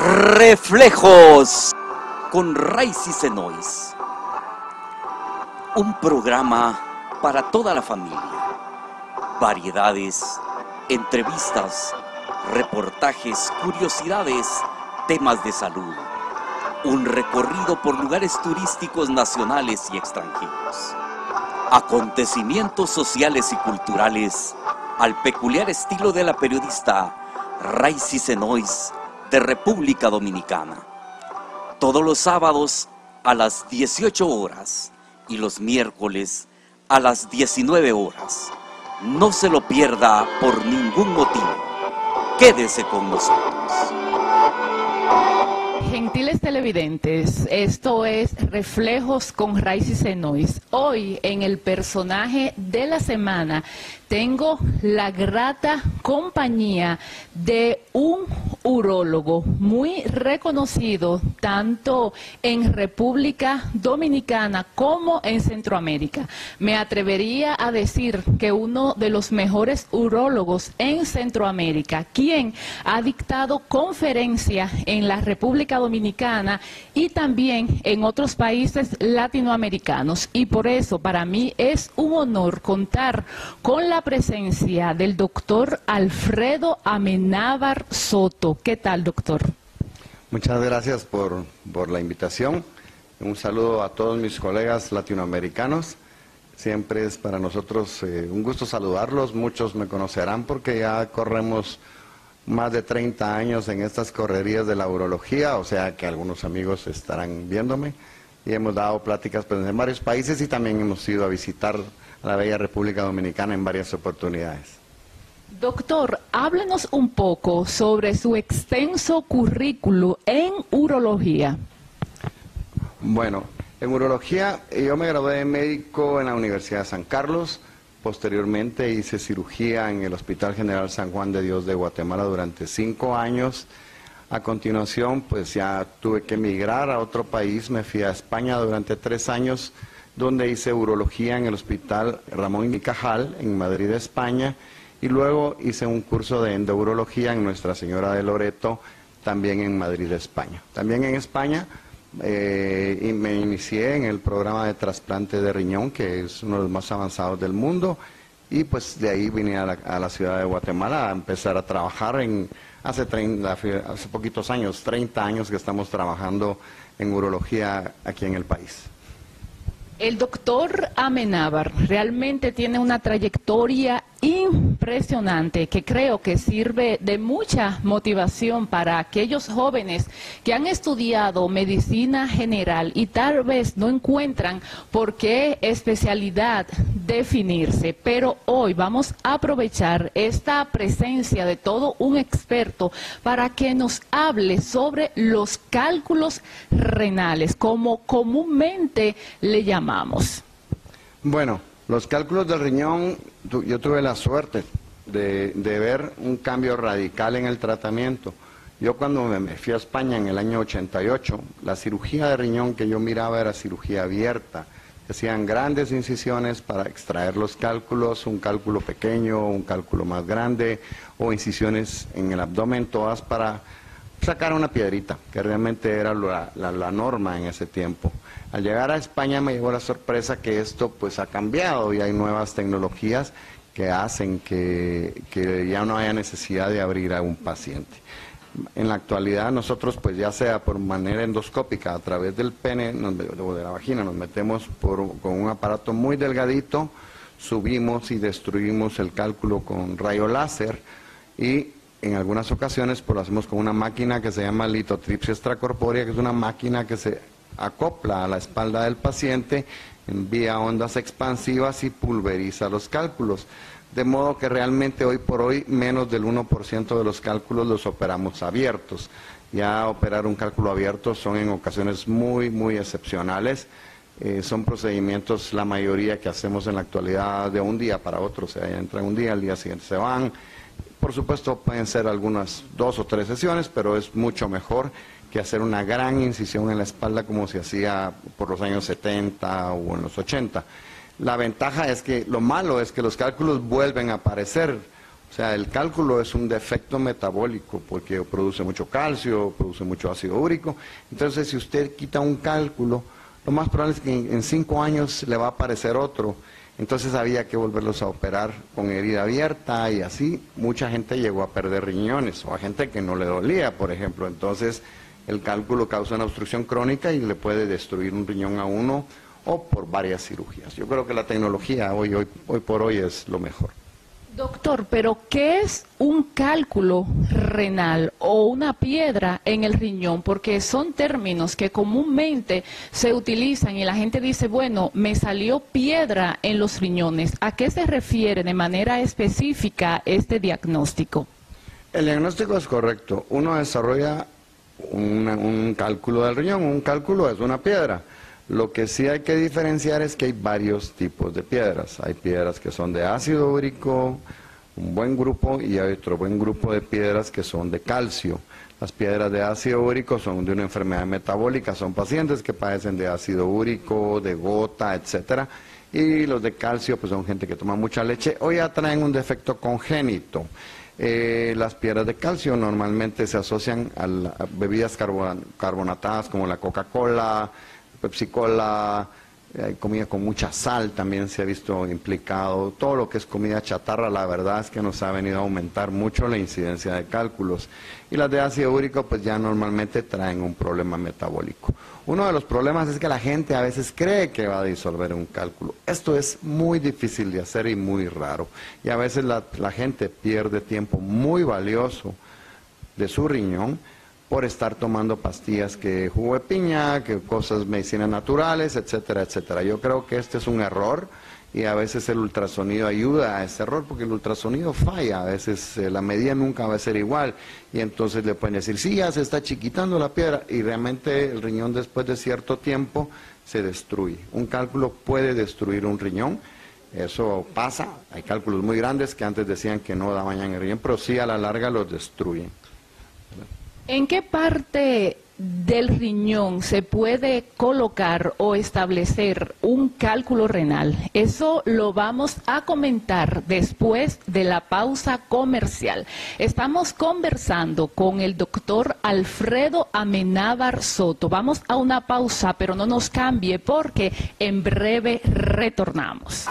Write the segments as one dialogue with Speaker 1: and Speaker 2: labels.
Speaker 1: Reflejos con Raicy Senois. Un programa para toda la familia. Variedades, entrevistas, reportajes, curiosidades, temas de salud. Un recorrido por lugares turísticos nacionales y extranjeros. Acontecimientos sociales y culturales al peculiar estilo de la periodista Raicy Senois de República Dominicana. Todos los sábados a las 18 horas y los miércoles a las 19 horas. No se lo pierda por ningún motivo. Quédese con nosotros.
Speaker 2: Gentiles televidentes, esto es Reflejos con Raicy Senois. Hoy, en el personaje de la semana, tengo la grata compañía de un urólogo muy reconocido tanto en República Dominicana como en Centroamérica. Me atrevería a decir que uno de los mejores urólogos en Centroamérica, quien ha dictado conferencias en la República Dominicana y también en otros países latinoamericanos. Y por eso para mí es un honor contar con la presencia del doctor Alfredo Amenábar Soto. ¿Qué tal, doctor?
Speaker 3: Muchas gracias por la invitación. Un saludo a todos mis colegas latinoamericanos. Siempre es para nosotros un gusto saludarlos. Muchos me conocerán porque ya corremos más de 30 años en estas correrías de la urología, o sea que algunos amigos estarán viéndome. Y hemos dado pláticas pues, en varios países y también hemos ido a visitar a la bella República Dominicana en varias oportunidades.
Speaker 2: Doctor, háblenos un poco sobre su extenso currículo en urología.
Speaker 3: Bueno, en urología yo me gradué de médico en la Universidad de San Carlos. Posteriormente hice cirugía en el Hospital General San Juan de Dios de Guatemala durante 5 años. A continuación, pues ya tuve que emigrar a otro país. Me fui a España durante 3 años, donde hice urología en el Hospital Ramón y Cajal, en Madrid, España. Y luego hice un curso de endourología en Nuestra Señora de Loreto, también en Madrid, España. También en España y me inicié en el programa de trasplante de riñón, que es uno de los más avanzados del mundo. Y pues de ahí vine a la ciudad de Guatemala a empezar a trabajar hace poquitos años, 30 años que estamos trabajando en urología aquí en el país.
Speaker 2: El doctor Amenábar realmente tiene una trayectoria impresionante que creo que sirve de mucha motivación para aquellos jóvenes que han estudiado medicina general y tal vez no encuentran por qué especialidad definirse. Pero hoy vamos a aprovechar esta presencia de todo un experto para que nos hable sobre los cálculos renales, como comúnmente le llamamos.
Speaker 3: Bueno, los cálculos del riñón, yo tuve la suerte de ver un cambio radical en el tratamiento. Yo cuando me fui a España en el año 88, la cirugía de riñón que yo miraba era cirugía abierta. Hacían grandes incisiones para extraer los cálculos, un cálculo pequeño, un cálculo más grande, o incisiones en el abdomen, todas para sacar una piedrita, que realmente era la norma en ese tiempo. Al llegar a España me llegó la sorpresa que esto pues ha cambiado y hay nuevas tecnologías que hacen que ya no haya necesidad de abrir a un paciente. En la actualidad nosotros pues ya sea por manera endoscópica a través del pene o de la vagina nos metemos con un aparato muy delgadito, subimos y destruimos el cálculo con rayo láser y en algunas ocasiones pues lo hacemos con una máquina que se llama litotripsia extracorpórea, que es una máquina que se acopla a la espalda del paciente, envía ondas expansivas y pulveriza los cálculos. De modo que realmente hoy por hoy menos del 1% de los cálculos los operamos abiertos. Ya operar un cálculo abierto son en ocasiones muy excepcionales. Son procedimientos, la mayoría que hacemos en la actualidad de un día para otro, o sea, entran un día, al día siguiente se van. Por supuesto pueden ser algunas 2 o 3 sesiones, pero es mucho mejor que hacer una gran incisión en la espalda como se hacía por los años 70 o en los 80. La ventaja es que, lo malo es que los cálculos vuelven a aparecer. O O sea, el cálculo es un defecto metabólico porque produce mucho calcio, produce mucho ácido úrico. Entonces, si usted quita un cálculo, lo más probable es que en 5 años le va a aparecer otro. Entonces había que volverlos a operar con herida abierta y así mucha gente llegó a perder riñones o a gente que no le dolía, por ejemplo. Entonces el cálculo causa una obstrucción crónica y le puede destruir un riñón a uno o por varias cirugías. Yo creo que la tecnología hoy por hoy es lo mejor.
Speaker 2: Doctor, pero ¿qué es un cálculo renal o una piedra en el riñón? Porque son términos que comúnmente se utilizan y la gente dice, bueno, me salió piedra en los riñones. ¿A qué se refiere de manera específica este diagnóstico?
Speaker 3: El diagnóstico es correcto. Uno desarrolla un cálculo del riñón. Un cálculo es una piedra. Lo que sí hay que diferenciar es que hay varios tipos de piedras. Hay piedras que son de ácido úrico, un buen grupo, y hay otro buen grupo de piedras que son de calcio. Las piedras de ácido úrico son de una enfermedad metabólica, son pacientes que padecen de ácido úrico, de gota, etcétera. Y los de calcio pues son gente que toma mucha leche o ya traen un defecto congénito. Las piedras de calcio normalmente se asocian a bebidas carbonatadas como la Coca-Cola, Pepsi-Cola, comida con mucha sal también se ha visto implicado. Todo lo que es comida chatarra, la verdad es que nos ha venido a aumentar mucho la incidencia de cálculos. Y las de ácido úrico pues ya normalmente traen un problema metabólico. Uno de los problemas es que la gente a veces cree que va a disolver un cálculo. Esto es muy difícil de hacer y muy raro. Y a veces la gente pierde tiempo muy valioso de su riñón por estar tomando pastillas que jugo de piña, que cosas, medicinas naturales, etcétera, etcétera. Yo creo que este es un error y a veces el ultrasonido ayuda a ese error porque el ultrasonido falla, a veces la medida nunca va a ser igual y entonces le pueden decir, sí, ya se está chiquitando la piedra y realmente el riñón después de cierto tiempo se destruye. Un cálculo puede destruir un riñón, eso pasa, hay cálculos muy grandes que antes decían que no dañan el riñón, pero sí a la larga los destruyen.
Speaker 2: ¿En qué parte del riñón se puede colocar o establecer un cálculo renal? Eso lo vamos a comentar después de la pausa comercial. Estamos conversando con el doctor Alfredo Amenábar Soto. Vamos a una pausa, pero no nos cambie porque en breve retornamos.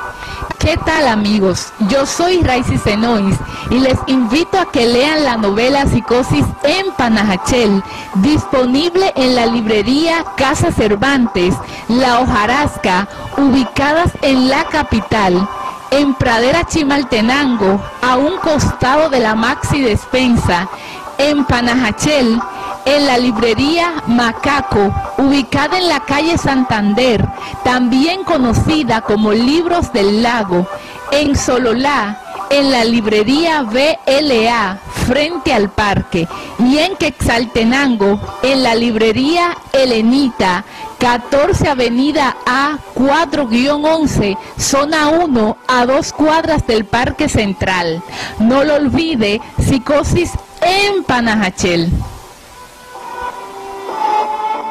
Speaker 2: ¿Qué tal, amigos? Yo soy Raicy Senois y les invito a que lean la novela Psicosis en Panajachel, disponible en la librería Casa Cervantes, La Hojarasca, ubicadas en la capital, en Pradera Chimaltenango, a un costado de la Maxi Despensa, en Panajachel, en la librería Macaco, ubicada en la calle Santander, también conocida como Libros del Lago, en Sololá, en la librería BLA, frente al parque, y en Quetzaltenango, en la librería Helenita, 14 Avenida A, 4-11, zona 1, a 2 cuadras del Parque Central. No lo olvide, Psicosis en Panajachel.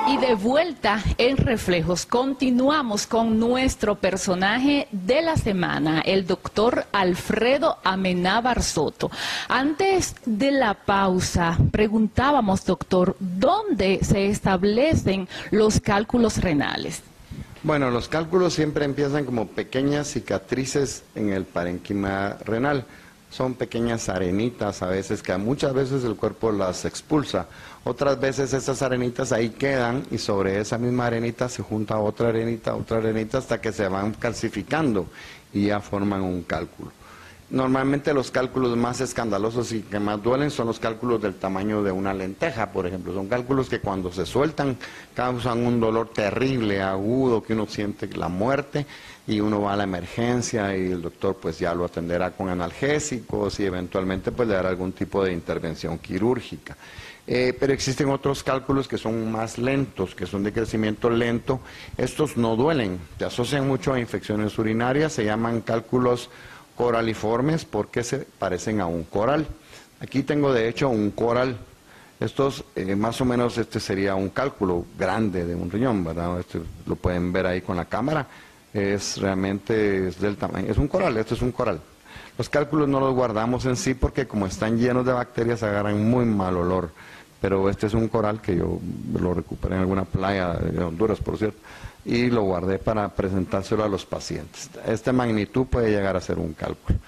Speaker 2: Y de vuelta en Reflejos, continuamos con nuestro personaje de la semana, el doctor Alfredo Amenábar Soto. Antes de la pausa, preguntábamos, doctor, ¿dónde se establecen los cálculos renales?
Speaker 3: Bueno, los cálculos siempre empiezan como pequeñas cicatrices en el parénquima renal. Son pequeñas arenitas a veces, que muchas veces el cuerpo las expulsa. Otras veces esas arenitas ahí quedan y sobre esa misma arenita se junta otra arenita, hasta que se van calcificando y ya forman un cálculo. Normalmente los cálculos más escandalosos y que más duelen son los cálculos del tamaño de una lenteja, por ejemplo. Son cálculos que cuando se sueltan causan un dolor terrible, agudo, que uno siente la muerte y uno va a la emergencia y el doctor pues ya lo atenderá con analgésicos y eventualmente pues le dará algún tipo de intervención quirúrgica. Pero existen otros cálculos que son más lentos, que son de crecimiento lento. Estos no duelen, se asocian mucho a infecciones urinarias, se llaman cálculos coraliformes porque se parecen a un coral. Aquí tengo de hecho un coral. Estos, más o menos este sería un cálculo grande de un riñón, ¿verdad? Este lo pueden ver ahí con la cámara. Es realmente del tamaño, es un coral, este es un coral. Los cálculos no los guardamos en sí porque como están llenos de bacterias agarran muy mal olor. Pero este es un coral que yo lo recuperé en alguna playa de Honduras, por cierto, y lo guardé para presentárselo a los pacientes. Esta magnitud puede llegar a ser un cálculo.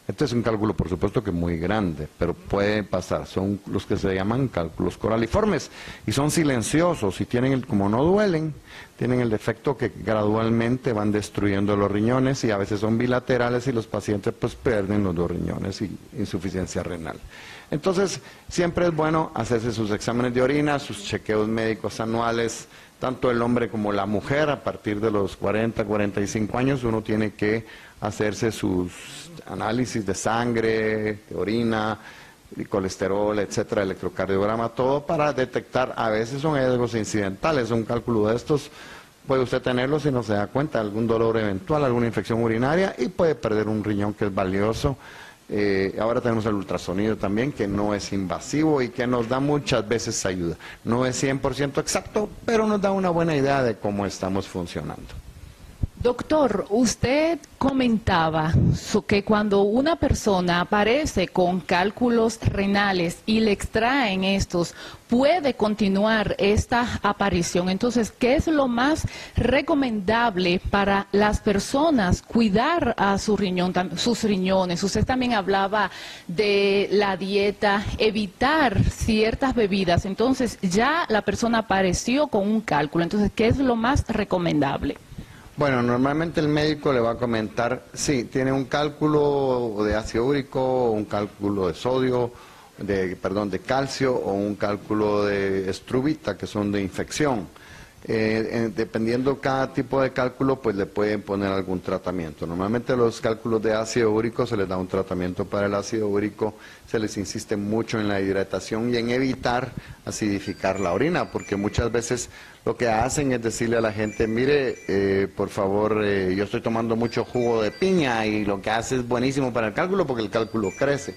Speaker 3: Este es un cálculo, por supuesto, que muy grande, pero puede pasar. Son los que se llaman cálculos coraliformes y son silenciosos y tienen, como no duelen, tienen el defecto que gradualmente van destruyendo los riñones y a veces son bilaterales y los pacientes pues pierden los dos riñones y insuficiencia renal. Entonces, siempre es bueno hacerse sus exámenes de orina, sus chequeos médicos anuales, tanto el hombre como la mujer. A partir de los 40, 45 años uno tiene que hacerse sus análisis de sangre, de orina, de colesterol, etcétera, electrocardiograma, todo para detectar. A veces son hallazgos incidentales, un cálculo de estos puede usted tenerlo si no se da cuenta, algún dolor eventual, alguna infección urinaria y puede perder un riñón que es valioso. Ahora tenemos el ultrasonido también, que no es invasivo y que nos da muchas veces ayuda. No es 100% exacto, pero nos da una buena idea de cómo estamos funcionando.
Speaker 2: Doctor, usted comentaba que cuando una persona aparece con cálculos renales y le extraen estos, puede continuar esta aparición. Entonces, ¿qué es lo más recomendable para las personas cuidar a su riñón, sus riñones? Usted también hablaba de la dieta, evitar ciertas bebidas. Entonces, ya la persona apareció con un cálculo. Entonces, ¿qué es lo más recomendable?
Speaker 3: Bueno, normalmente el médico le va a comentar, sí, tiene un cálculo de ácido úrico, un cálculo de sodio, de calcio o un cálculo de estrubita, que son de infección. Dependiendo cada tipo de cálculo, pues le pueden poner algún tratamiento. Normalmente los cálculos de ácido úrico se les da un tratamiento para el ácido úrico, se les insiste mucho en la hidratación y en evitar acidificar la orina, porque muchas veces lo que hacen es decirle a la gente, mire, por favor, yo estoy tomando mucho jugo de piña y lo que hace es buenísimo para el cálculo porque el cálculo crece.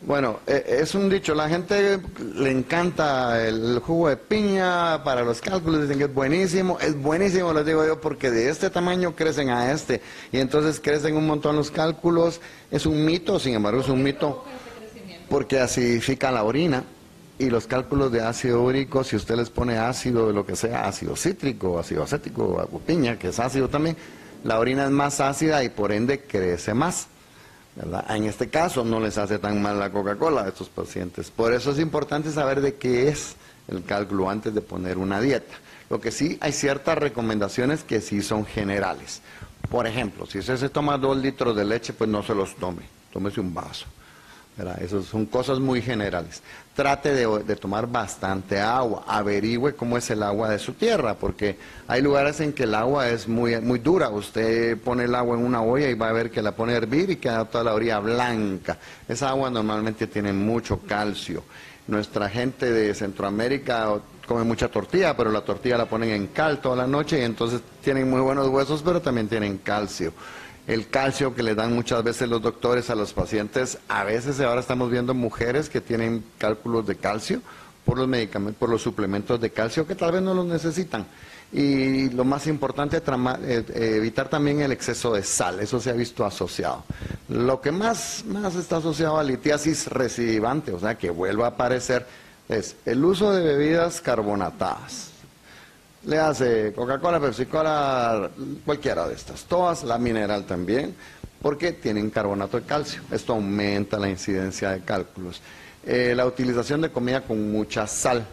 Speaker 3: Bueno, es un dicho, la gente le encanta el jugo de piña para los cálculos, dicen que es buenísimo, les digo yo, porque de este tamaño crecen a este, y entonces crecen un montón los cálculos. Es un mito, sin embargo es un mito, porque acidifica la orina, y los cálculos de ácido úrico, si usted les pone ácido de lo que sea, ácido cítrico, ácido acético, agua piña, que es ácido también, la orina es más ácida y por ende crece más, ¿verdad? En este caso no les hace tan mal la Coca-Cola a estos pacientes. Por eso es importante saber de qué es el cálculo antes de poner una dieta. Lo que sí, hay ciertas recomendaciones que sí son generales. Por ejemplo, si usted se toma 2 litros de leche, pues no se los tome, tómese un vaso, ¿verdad? Esas son cosas muy generales. Trate de tomar bastante agua, averigüe cómo es el agua de su tierra, porque hay lugares en que el agua es muy dura. Usted pone el agua en una olla y va a ver que la pone a hervir y queda toda la orilla blanca. Esa agua normalmente tiene mucho calcio. Nuestra gente de Centroamérica come mucha tortilla, pero la tortilla la ponen en cal toda la noche y entonces tienen muy buenos huesos, pero también tienen calcio. El calcio que le dan muchas veces los doctores a los pacientes, a veces ahora estamos viendo mujeres que tienen cálculos de calcio por los medicamentos, por los suplementos de calcio que tal vez no los necesitan. Y lo más importante es evitar también el exceso de sal, eso se ha visto asociado. Lo que más está asociado a litiasis recidivante, o sea que vuelva a aparecer, es el uso de bebidas carbonatadas. Le hace Coca-Cola, Pepsi-Cola, cualquiera de estas, todas, la mineral también, porque tienen carbonato de calcio. Esto aumenta la incidencia de cálculos. La utilización de comida con mucha sal,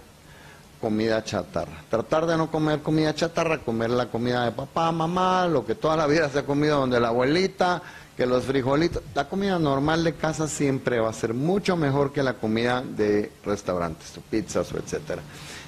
Speaker 3: comida chatarra. Tratar de no comer comida chatarra, comer la comida de papá, mamá, lo que toda la vida se ha comido donde la abuelita, que los frijolitos. La comida normal de casa siempre va a ser mucho mejor que la comida de restaurantes, o pizzas, o etcétera.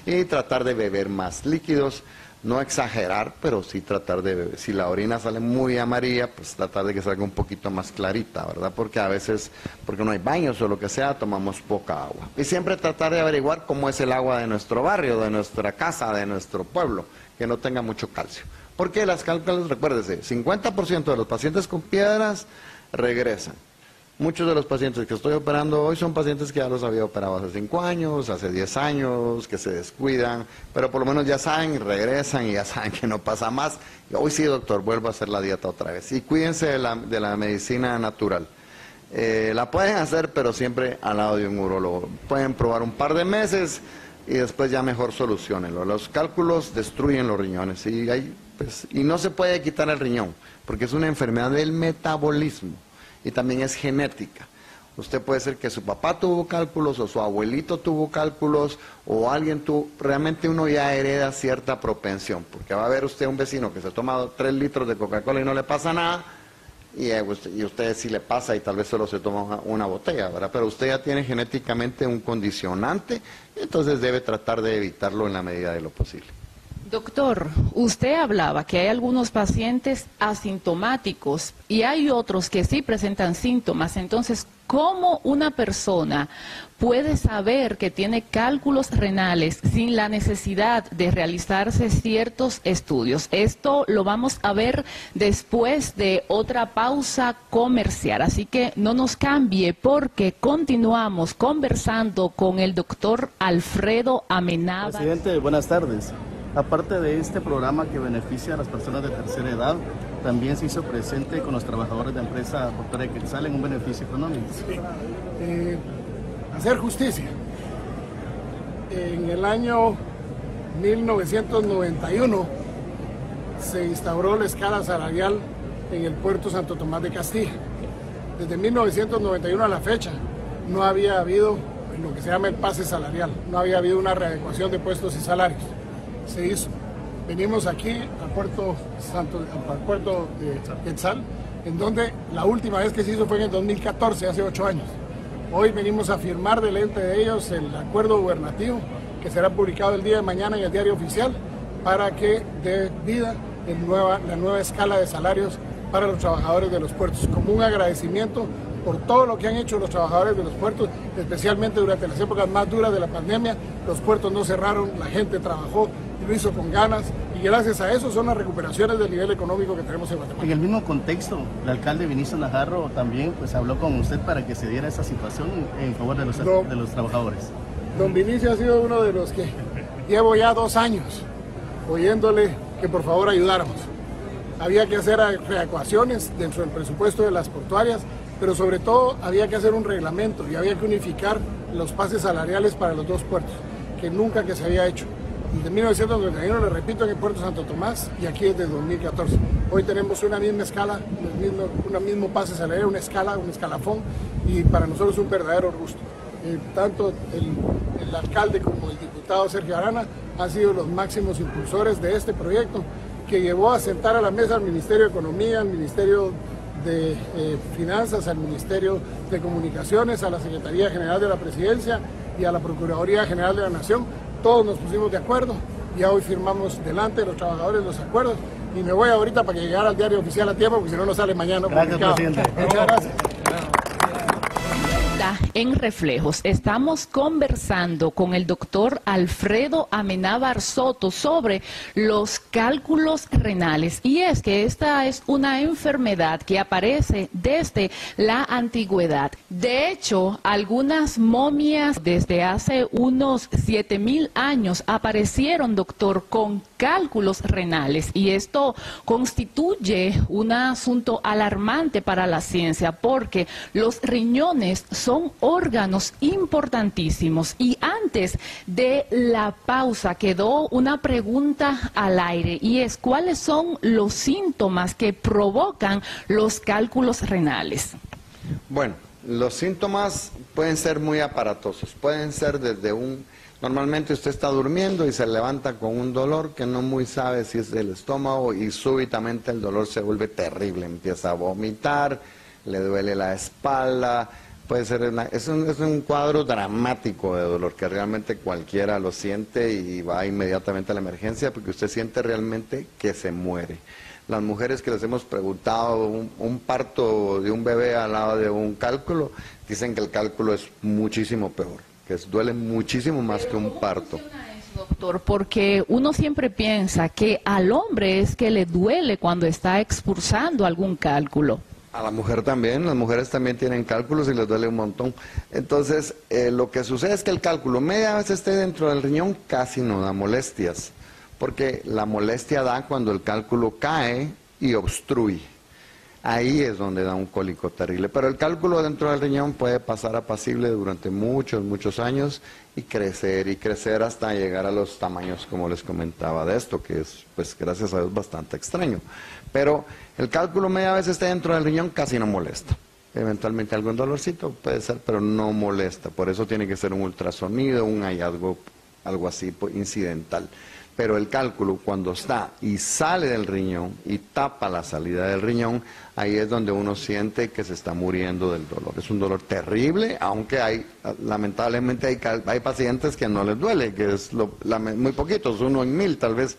Speaker 3: Y tratar de beber más líquidos, no exagerar, pero sí tratar de beber. Si la orina sale muy amarilla, pues tratar de que salga un poquito más clarita, ¿verdad? Porque a veces, porque no hay baños o lo que sea, tomamos poca agua. Y siempre tratar de averiguar cómo es el agua de nuestro barrio, de nuestra casa, de nuestro pueblo, que no tenga mucho calcio. Porque las cálculos, recuérdese, 50% de los pacientes con piedras regresan. Muchos de los pacientes que estoy operando hoy son pacientes que ya los había operado hace 5 años, hace 10 años, que se descuidan, pero por lo menos ya saben, regresan y ya saben que no pasa más. Y hoy sí, doctor, vuelvo a hacer la dieta otra vez. Y cuídense de la medicina natural. La pueden hacer, pero siempre al lado de un urólogo. Pueden probar un par de meses y después ya mejor solucionenlo. Los cálculos destruyen los riñones y no se puede quitar el riñón, porque es una enfermedad del metabolismo y también es genética. Usted puede ser que su papá tuvo cálculos o su abuelito tuvo cálculos o alguien tuvo, realmente uno ya hereda cierta propensión, porque va a ver usted un vecino que se toma 3 litros de Coca-Cola y no le pasa nada, y usted sí le pasa y tal vez solo se toma una botella, ¿verdad? Pero usted ya tiene genéticamente un condicionante, entonces debe tratar de evitarlo en la medida de lo posible.
Speaker 2: Doctor, usted hablaba que hay algunos pacientes asintomáticos y hay otros que sí presentan síntomas. Entonces, ¿cómo una persona puede saber que tiene cálculos renales sin la necesidad de realizarse ciertos estudios? Esto lo vamos a ver después de otra pausa comercial, así que no nos cambie porque continuamos conversando con el doctor Alfredo Amenábar.
Speaker 4: Presidente, buenas tardes. Aparte de este programa que beneficia a las personas de tercera edad, también se hizo presente con los trabajadores de empresa Doctora Quetzal en un beneficio económico.
Speaker 5: Sí. Hacer justicia. En el año 1991 se instauró la escala salarial en el puerto Santo Tomás de Castilla. Desde 1991 a la fecha no había habido lo que se llama el pase salarial, no había habido una readecuación de puestos y salarios. Se hizo. Venimos aquí al puerto de Quetzal, en donde la última vez que se hizo fue en el 2014, hace 8 años. Hoy venimos a firmar delante de ellos el acuerdo gubernativo que será publicado el día de mañana en el diario oficial para que dé vida la nueva escala de salarios para los trabajadores de los puertos, como un agradecimiento por todo lo que han hecho los trabajadores de los puertos, especialmente durante las épocas más duras de la pandemia. Los puertos no cerraron, la gente trabajó y lo hizo con ganas, y gracias a eso son las recuperaciones del nivel económico que tenemos en Guatemala.
Speaker 4: En el mismo contexto, el alcalde Vinicio Najarro también pues habló con usted para que se diera esa situación en favor de los trabajadores.
Speaker 5: Don Vinicio ha sido uno de los que llevo ya 2 años oyéndole que por favor ayudáramos. Había que hacer readecuaciones dentro del presupuesto de las portuarias, pero sobre todo había que hacer un reglamento y había que unificar los pases salariales para los 2 puertos, que nunca que se había hecho. Desde 1991, le repito, en el puerto Santo Tomás y aquí desde 2014. Hoy tenemos una misma escala, un mismo pase salarial, una escala, un escalafón, y para nosotros es un verdadero gusto. Tanto el alcalde como el diputado Sergio Arana han sido los máximos impulsores de este proyecto, que llevó a sentar a la mesa al Ministerio de Economía, al Ministerio de Finanzas, al Ministerio de Comunicaciones, a la Secretaría General de la Presidencia y a la Procuraduría General de la Nación. Todos nos pusimos de acuerdo, ya hoy firmamos delante de los trabajadores los acuerdos, y me voy ahorita para que llegara al diario oficial a tiempo, porque si no, no sale mañana.
Speaker 4: Gracias, presidente.
Speaker 5: Muchas gracias.
Speaker 2: En Reflejos estamos conversando con el doctor Alfredo Amenábar Soto sobre los cálculos renales, y es que esta es una enfermedad que aparece desde la antigüedad. De hecho, algunas momias desde hace unos 7.000 años aparecieron, doctor, con cálculos renales, y esto constituye un asunto alarmante para la ciencia, porque los riñones son órganos importantísimos. Y antes de la pausa quedó una pregunta al aire, y es: ¿cuáles son los síntomas que provocan los cálculos renales?
Speaker 3: Bueno, los síntomas pueden ser muy aparatosos, pueden ser desde normalmente usted está durmiendo y se levanta con un dolor que no muy sabe si es del estómago, y súbitamente el dolor se vuelve terrible, empieza a vomitar, le duele la espalda. Puede ser es un cuadro dramático de dolor que realmente cualquiera lo siente y va inmediatamente a la emergencia, porque usted siente realmente que se muere. Las mujeres que les hemos preguntado un parto de un bebé al lado de un cálculo, dicen que el cálculo es muchísimo peor, que duele muchísimo más que un parto.
Speaker 2: Doctor, porque uno siempre piensa que al hombre es que le duele cuando está expulsando algún cálculo.
Speaker 3: A la mujer también, las mujeres también tienen cálculos y les duele un montón. Entonces, lo que sucede es que el cálculo, media vez esté dentro del riñón, casi no da molestias, porque la molestia da cuando el cálculo cae y obstruye. ahí es donde da un cólico terrible. Pero el cálculo dentro del riñón puede pasar apacible durante muchos años y crecer hasta llegar a los tamaños, como les comentaba, de esto, que es, pues gracias a Dios, bastante extraño. Pero el cálculo media vez esté dentro del riñón, casi no molesta. Eventualmente algún dolorcito puede ser, pero no molesta. Por eso tiene que ser un ultrasonido, un hallazgo, algo así incidental. Pero el cálculo, cuando está y sale del riñón y tapa la salida del riñón, ahí es donde uno siente que se está muriendo del dolor. Es un dolor terrible, aunque lamentablemente hay pacientes que no les duele, que es muy poquitos, 1 en 1000 tal vez,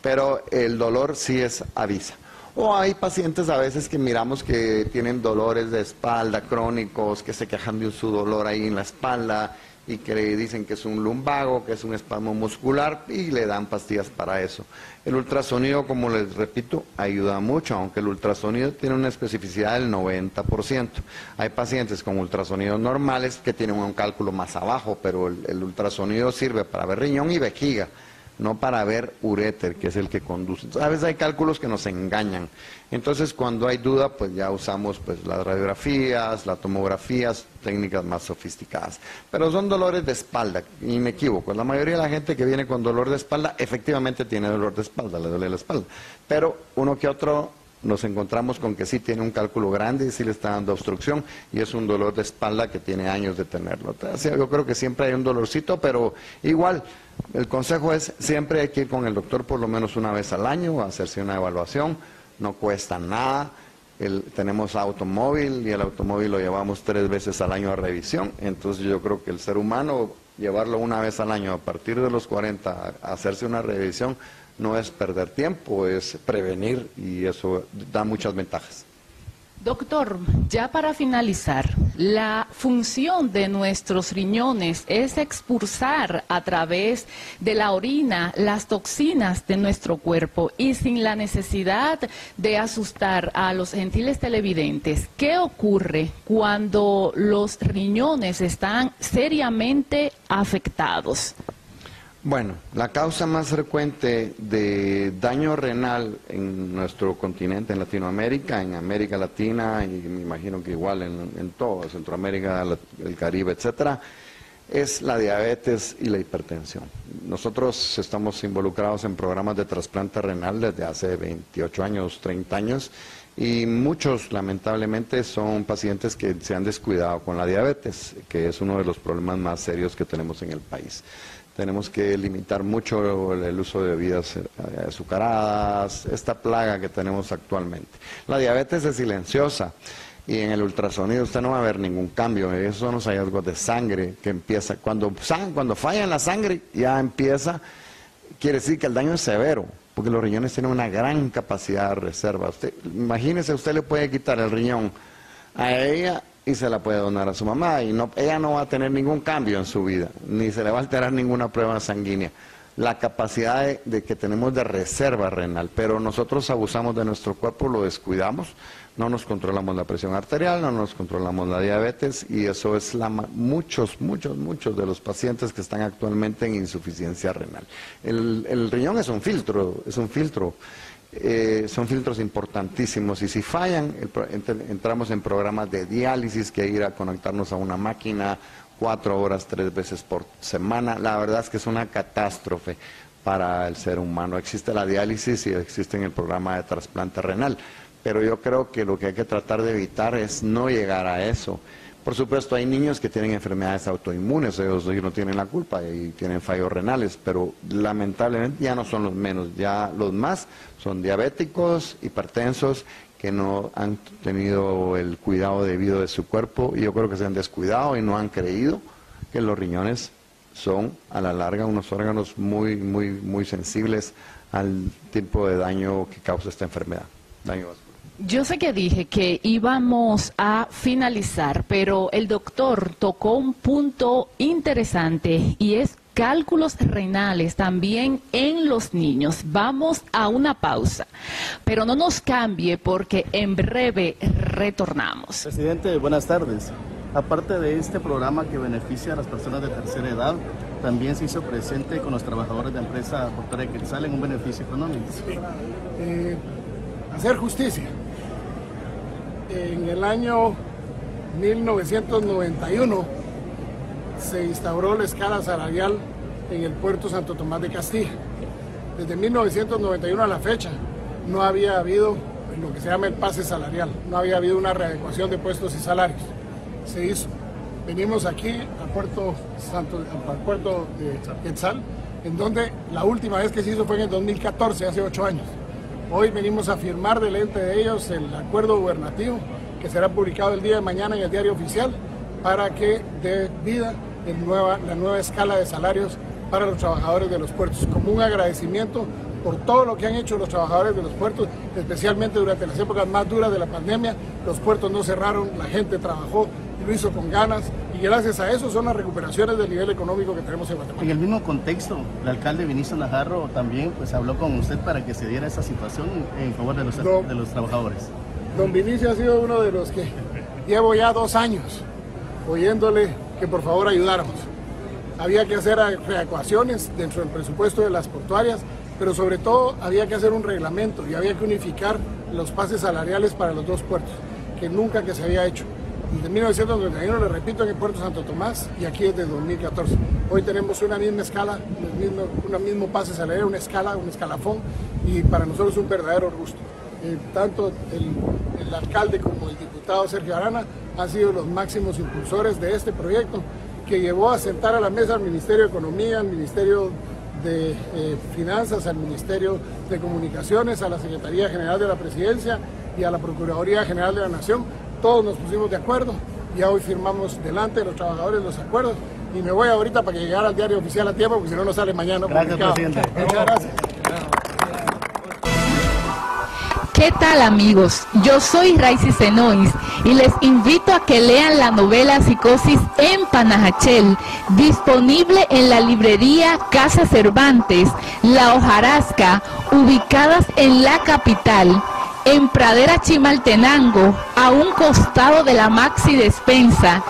Speaker 3: pero el dolor sí avisa. O hay pacientes a veces que miramos que tienen dolores de espalda crónicos, que se quejan de su dolor ahí en la espalda y que le dicen que es un lumbago, que es un espasmo muscular y le dan pastillas para eso. El ultrasonido, como les repito, ayuda mucho, aunque el ultrasonido tiene una especificidad del 90%. Hay pacientes con ultrasonidos normales que tienen un cálculo más abajo, pero el ultrasonido sirve para ver riñón y vejiga, no para ver uréter, que es el que conduce. Entonces, a veces hay cálculos que nos engañan. Entonces, cuando hay duda, pues ya usamos pues las radiografías, las tomografías, técnicas más sofisticadas. Pero son dolores de espalda, y me equivoco. La mayoría de la gente que viene con dolor de espalda, efectivamente tiene dolor de espalda, le duele la espalda. Pero uno que otro nos encontramos con que sí tiene un cálculo grande y sí le está dando obstrucción, y es un dolor de espalda que tiene años de tenerlo. O sea, yo creo que siempre hay un dolorcito, pero igual, el consejo es, siempre hay que ir con el doctor por lo menos una vez al año, a hacerse una evaluación, no cuesta nada. Tenemos automóvil y el automóvil lo llevamos 3 veces al año a revisión, entonces yo creo que el ser humano, llevarlo una vez al año a partir de los 40 a hacerse una revisión, no es perder tiempo, es prevenir, y eso da muchas ventajas.
Speaker 2: Doctor, ya para finalizar, la función de nuestros riñones es expulsar a través de la orina las toxinas de nuestro cuerpo, y sin la necesidad de asustar a los gentiles televidentes, ¿qué ocurre cuando los riñones están seriamente afectados?
Speaker 3: Bueno, la causa más frecuente de daño renal en nuestro continente, en Latinoamérica, en América Latina, y me imagino que igual en todo, Centroamérica, el Caribe, etcétera, es la diabetes y la hipertensión. Nosotros estamos involucrados en programas de trasplante renal desde hace 28 años, 30 años, y muchos, lamentablemente, son pacientes que se han descuidado con la diabetes, que es uno de los problemas más serios que tenemos en el país. Tenemos que limitar mucho el uso de bebidas azucaradas, esta plaga que tenemos actualmente. La diabetes es silenciosa y en el ultrasonido usted no va a ver ningún cambio. Esos son los hallazgos de sangre que empieza. Cuando falla en la sangre, ya empieza, quiere decir que el daño es severo, porque los riñones tienen una gran capacidad de reserva. Imagínese, usted le puede quitar el riñón a ella y se la puede donar a su mamá, y ella no va a tener ningún cambio en su vida, ni se le va a alterar ninguna prueba sanguínea. La capacidad de que tenemos de reserva renal, pero nosotros abusamos de nuestro cuerpo, lo descuidamos, no nos controlamos la presión arterial, no nos controlamos la diabetes, y eso es muchos de los pacientes que están actualmente en insuficiencia renal. El riñón es un filtro, son filtros importantísimos, y si fallan, entramos en programas de diálisis, que ir a conectarnos a una máquina 4 horas 3 veces por semana. La verdad es que es una catástrofe para el ser humano. Existe la diálisis y existe en el programa de trasplante renal, pero yo creo que lo que hay que tratar de evitar es no llegar a eso. Por supuesto, hay niños que tienen enfermedades autoinmunes, ellos no tienen la culpa y tienen fallos renales, pero lamentablemente ya no son los menos, ya los más son diabéticos, hipertensos, que no han tenido el cuidado debido de su cuerpo, y yo creo que se han descuidado y no han creído que los riñones son a la larga unos órganos muy sensibles al tipo de daño que causa esta enfermedad, daño vascular.
Speaker 2: Yo sé que dije que íbamos a finalizar, pero el doctor tocó un punto interesante, y es cálculos renales también en los niños. Vamos a una pausa, pero no nos cambie porque en breve retornamos.
Speaker 4: Presidente, buenas tardes. Aparte de este programa que beneficia a las personas de tercera edad, también se hizo presente con los trabajadores de empresa Portuaria de Quetzal en un beneficio económico.
Speaker 5: Sí. Hacer justicia. En el año 1991 se instauró la escala salarial en el puerto Santo Tomás de Castilla. Desde 1991 a la fecha no había habido lo que se llama el pase salarial, no había habido una readecuación de puestos y salarios. Se hizo. Venimos aquí al puerto de Quetzal, en donde la última vez que se hizo fue en el 2014, hace 8 años. Hoy venimos a firmar delante de ellos el acuerdo gubernativo que será publicado el día de mañana en el diario oficial para que dé vida la nueva escala de salarios para los trabajadores de los puertos, como un agradecimiento por todo lo que han hecho los trabajadores de los puertos, especialmente durante las épocas más duras de la pandemia. Los puertos no cerraron, la gente trabajó y lo hizo con ganas, y gracias a eso son las recuperaciones del nivel económico que tenemos en Guatemala.
Speaker 4: En el mismo contexto, el alcalde Vinicio Najarro también pues habló con usted para que se diera esa situación en favor de los trabajadores.
Speaker 5: Don Vinicio ha sido uno de los que llevo ya 2 años oyéndole que por favor ayudáramos. Había que hacer readecuaciones dentro del presupuesto de las portuarias, pero sobre todo había que hacer un reglamento y había que unificar los pases salariales para los 2 puertos, que nunca que se había hecho. Desde 1991, le repito, en el puerto Santo Tomás, y aquí desde 2014. Hoy tenemos una misma escala, un mismo pase salarial, un escalafón, y para nosotros es un verdadero gusto. Tanto el alcalde como el diputado Sergio Arana han sido los máximos impulsores de este proyecto, que llevó a sentar a la mesa al Ministerio de Economía, al Ministerio de Finanzas, al Ministerio de Comunicaciones, a la Secretaría General de la Presidencia y a la Procuraduría General de la Nación. Todos nos pusimos de acuerdo, ya hoy firmamos delante de los trabajadores los acuerdos, y me voy ahorita para que llegara al diario oficial a tiempo, porque si no, no sale mañana.
Speaker 4: Gracias, presidente.
Speaker 5: Muchas gracias.
Speaker 2: ¿Qué tal, amigos? Yo soy Raicy Senois y les invito a que lean la novela Psicosis en Panajachel, disponible en la librería Casa Cervantes, La Hojarasca, ubicadas en la capital, en Pradera Chimaltenango, a un costado de la Maxi Despensa,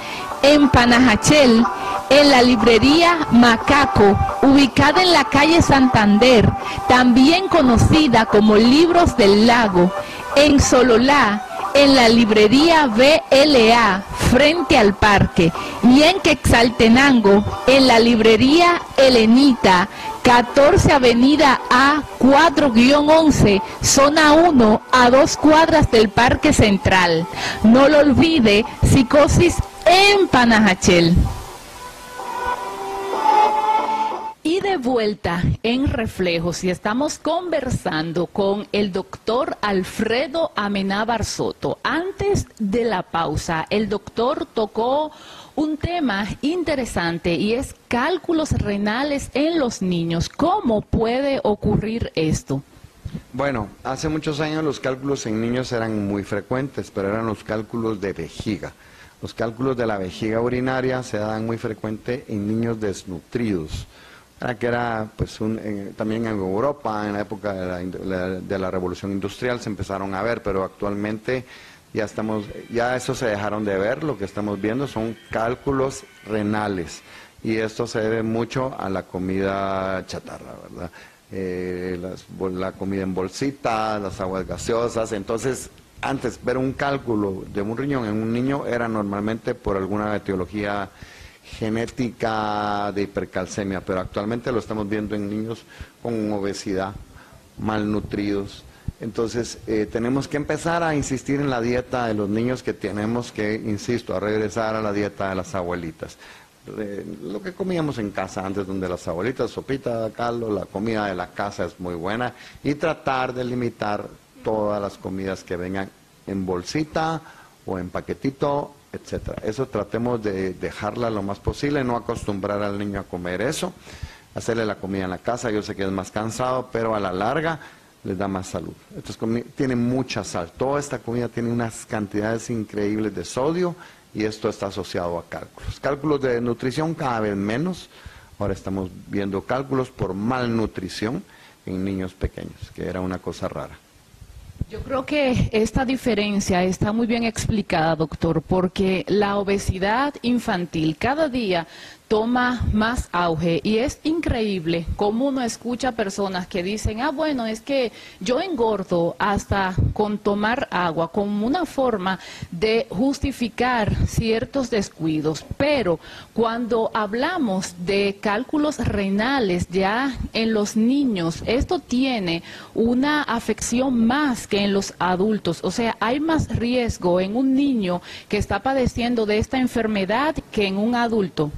Speaker 2: en Panajachel, en la librería Macaco, ubicada en la calle Santander, también conocida como Libros del Lago, en Sololá, en la librería BLA, frente al parque, y en Quetzaltenango, en la librería Helenita, 14 Avenida A 4-11, zona 1, a 2 cuadras del Parque Central. No lo olvide, Psicosis en Panajachel. Y de vuelta en Reflejos, y estamos conversando con el doctor Alfredo Amenábar Soto. Antes de la pausa, el doctor tocó un tema interesante y es cálculos renales en los niños. ¿Cómo puede ocurrir esto?
Speaker 3: Bueno, hace muchos años los cálculos en niños eran muy frecuentes, pero eran los cálculos de vejiga. Los cálculos de la vejiga urinaria se dan muy frecuente en niños desnutridos. Que era pues también en Europa, en la época de la Revolución Industrial se empezaron a ver, pero actualmente ya eso se dejaron de ver. Lo que estamos viendo son cálculos renales, y esto se debe mucho a la comida chatarra, ¿verdad? La comida en bolsita, las aguas gaseosas. Entonces, antes ver un cálculo de un riñón en un niño era normalmente por alguna etiología genética de hipercalcemia, pero actualmente lo estamos viendo en niños con obesidad, malnutridos. Entonces tenemos que empezar a insistir en la dieta de los niños, que tenemos que, insisto, a regresar a la dieta de las abuelitas. Lo que comíamos en casa antes, donde las abuelitas, sopita, caldo, la comida de la casa es muy buena, y tratar de limitar todas las comidas que vengan en bolsita o en paquetito, etcétera. Eso tratemos de dejarla lo más posible, no acostumbrar al niño a comer eso, hacerle la comida en la casa. Yo sé que es más cansado, pero a la larga les da más salud. Tiene mucha sal, toda esta comida tiene unas cantidades increíbles de sodio, y esto está asociado a cálculos. Cálculos de nutrición cada vez menos. Ahora estamos viendo cálculos por malnutrición en niños pequeños, que era una cosa rara.
Speaker 2: Yo creo que esta diferencia está muy bien explicada, doctor, porque la obesidad infantil, cada día toma más auge y es increíble cómo uno escucha personas que dicen, ah, bueno, es que yo engordo hasta con tomar agua, como una forma de justificar ciertos descuidos. Pero cuando hablamos de cálculos renales ya en los niños, esto tiene una afección más que en los adultos. O sea, hay más riesgo en un niño que está padeciendo de esta enfermedad que en un adulto.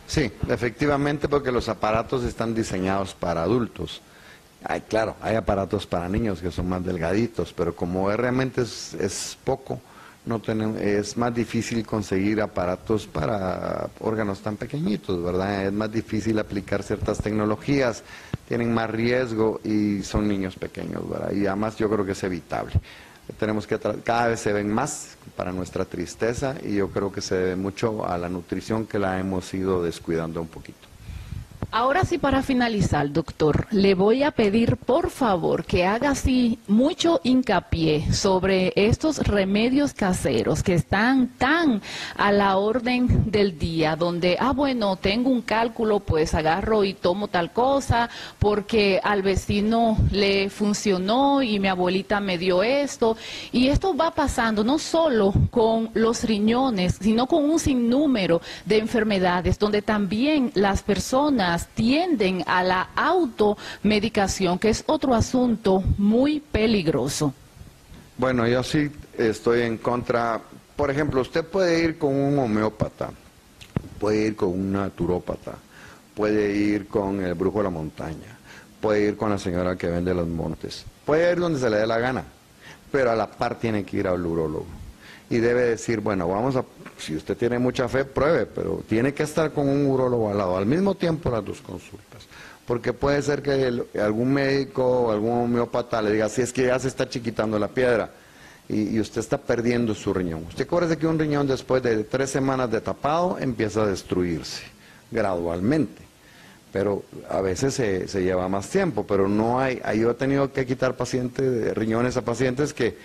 Speaker 3: Sí, efectivamente, porque los aparatos están diseñados para adultos. Claro, hay aparatos para niños que son más delgaditos, pero como realmente es poco, es más difícil conseguir aparatos para órganos tan pequeñitos, ¿verdad? Es más difícil aplicar ciertas tecnologías, tienen más riesgo y son niños pequeños, ¿verdad? Y además yo creo que es evitable. Tenemos que cada vez se ven más, para nuestra tristeza, y yo creo que se debe mucho a la nutrición, que la hemos ido descuidando un poquito.
Speaker 2: Ahora sí, para finalizar, doctor, le voy a pedir por favor que haga así mucho hincapié sobre estos remedios caseros que están tan a la orden del día, donde, bueno, tengo un cálculo, pues agarro y tomo tal cosa porque al vecino le funcionó y mi abuelita me dio esto. Y esto va pasando no solo con los riñones, sino con un sinnúmero de enfermedades, donde también las personas tienden a la automedicación, que es otro asunto muy peligroso.
Speaker 3: Bueno, yo sí estoy en contra. Por ejemplo, usted puede ir con un homeópata, puede ir con un naturópata, puede ir con el brujo de la montaña, puede ir con la señora que vende los montes, puede ir donde se le dé la gana, pero a la par tiene que ir al urólogo. Y debe decir, bueno, si usted tiene mucha fe, pruebe, pero tiene que estar con un urólogo al lado, al mismo tiempo las dos consultas. Porque puede ser que algún médico o algún homeópata le diga, si es que ya se está chiquitando la piedra y usted está perdiendo su riñón. Usted acuérdese que un riñón después de 3 semanas de tapado empieza a destruirse gradualmente. Pero a veces se lleva más tiempo, pero no hay. Yo he tenido que quitar riñones a pacientes que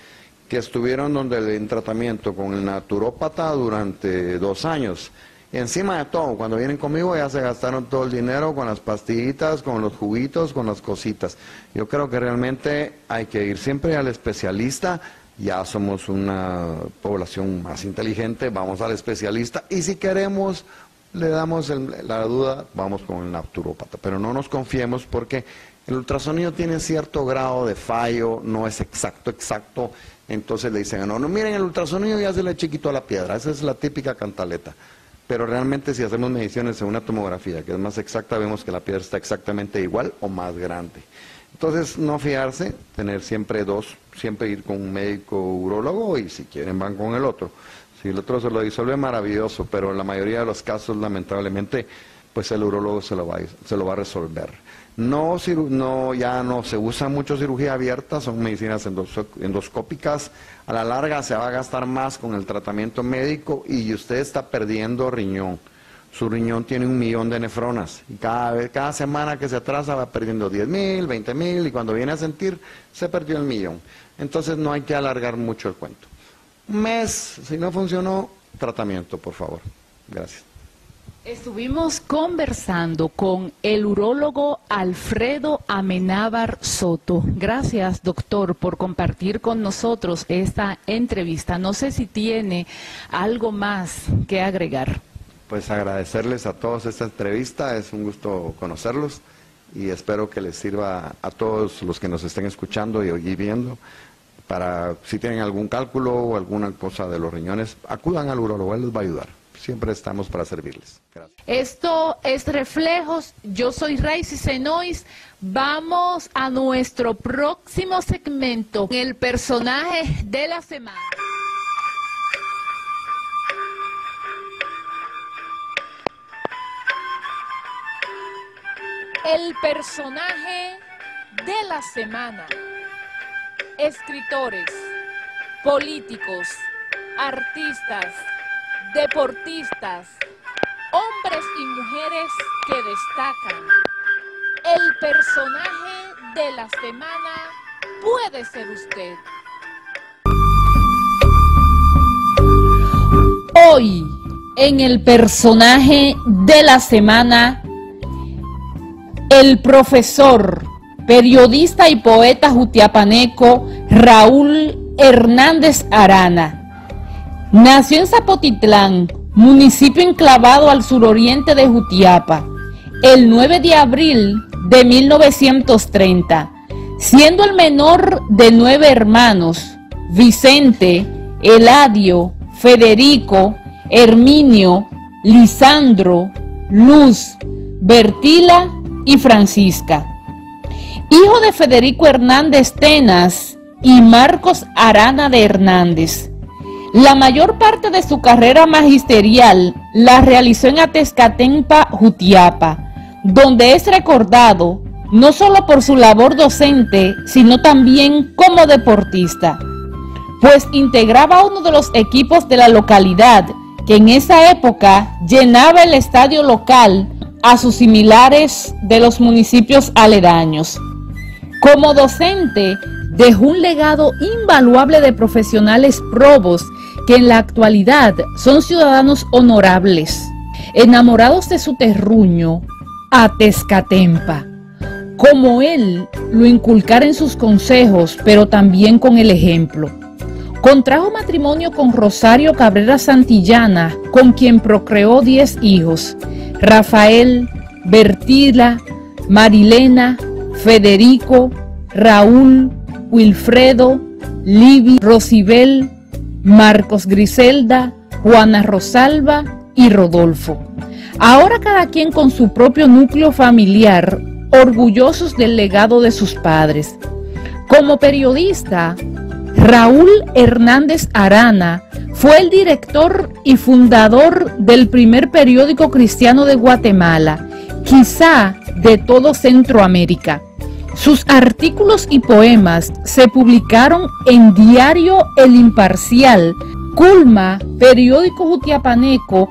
Speaker 3: estuvieron en tratamiento con el naturópata durante 2 años. Y encima de todo, cuando vienen conmigo ya se gastaron todo el dinero con las pastillitas, con los juguitos, con las cositas. Yo creo que realmente hay que ir siempre al especialista. Ya somos una población más inteligente, vamos al especialista. Y si queremos, le damos la duda, vamos con el naturópata. Pero no nos confiemos, porque el ultrasonido tiene cierto grado de fallo, no es exacto. Entonces le dicen, no, miren, el ultrasonido ya se le chiquitó a la piedra. Esa es la típica cantaleta. Pero realmente si hacemos mediciones en una tomografía que es más exacta, vemos que la piedra está exactamente igual o más grande. Entonces no fiarse, tener siempre siempre ir con un médico urólogo, y si quieren van con el otro. Si el otro se lo disuelve, maravilloso, pero en la mayoría de los casos, lamentablemente, pues el urólogo se lo va a resolver. Ya no se usa mucho cirugía abierta, son medicinas endoscópicas. A la larga se va a gastar más con el tratamiento médico y usted está perdiendo riñón. Su riñón tiene 1 millón de nefronas y cada semana que se atrasa va perdiendo 10.000, 20.000, y cuando viene a sentir se perdió el millón. Entonces no hay que alargar mucho el cuento. 1 mes, si no funcionó, tratamiento, por favor. Gracias.
Speaker 2: Estuvimos conversando con el urólogo Alfredo Amenábar Soto. Gracias, doctor, por compartir con nosotros esta entrevista. No sé si tiene algo más que agregar.
Speaker 3: Pues agradecerles a todos esta entrevista, es un gusto conocerlos y espero que les sirva a todos los que nos estén escuchando y viendo. Para si tienen algún cálculo o alguna cosa de los riñones, acudan al urólogo, él les va a ayudar. Siempre estamos para servirles. Gracias.
Speaker 2: Esto es Reflejos. Yo soy Raicy Senois. Vamos a nuestro próximo segmento, el personaje de la semana. El personaje de la semana. Escritores, políticos, artistas, deportistas, hombres y mujeres que destacan. El personaje de la semana puede ser usted. Hoy, En el personaje de la semana, el profesor, periodista y poeta jutiapaneco Raúl Hernández Arana. Nació en Zapotitlán, municipio enclavado al suroriente de Jutiapa, el 9 de abril de 1930, siendo el menor de 9 hermanos: Vicente, Eladio, Federico, Herminio, Lisandro, Luz, Bertila y Francisca. Hijo de Federico Hernández Tenas y Marcos Arana de Hernández. La mayor parte de su carrera magisterial la realizó en Atezcatempa, Jutiapa, donde es recordado no solo por su labor docente, sino también como deportista, pues integraba uno de los equipos de la localidad, que en esa época llenaba el estadio local a sus similares de los municipios aledaños. Como docente, dejó un legado invaluable de profesionales probos que en la actualidad son ciudadanos honorables, enamorados de su terruño, Atezcatempa, como él lo inculcara en sus consejos, pero también con el ejemplo. Contrajo matrimonio con Rosario Cabrera Santillana, con quien procreó 10 hijos: Rafael, Bertila, Marilena, Federico, Raúl, Wilfredo, Libby, Rosibel, Marcos Griselda, Juana Rosalba y Rodolfo. Ahora cada quien con su propio núcleo familiar, orgullosos del legado de sus padres. Como periodista, Raúl Hernández Arana fue el director y fundador del primer periódico cristiano de Guatemala, quizá de todo Centroamérica. Sus artículos y poemas se publicaron en Diario El Imparcial, Culma, periódico jutiapaneco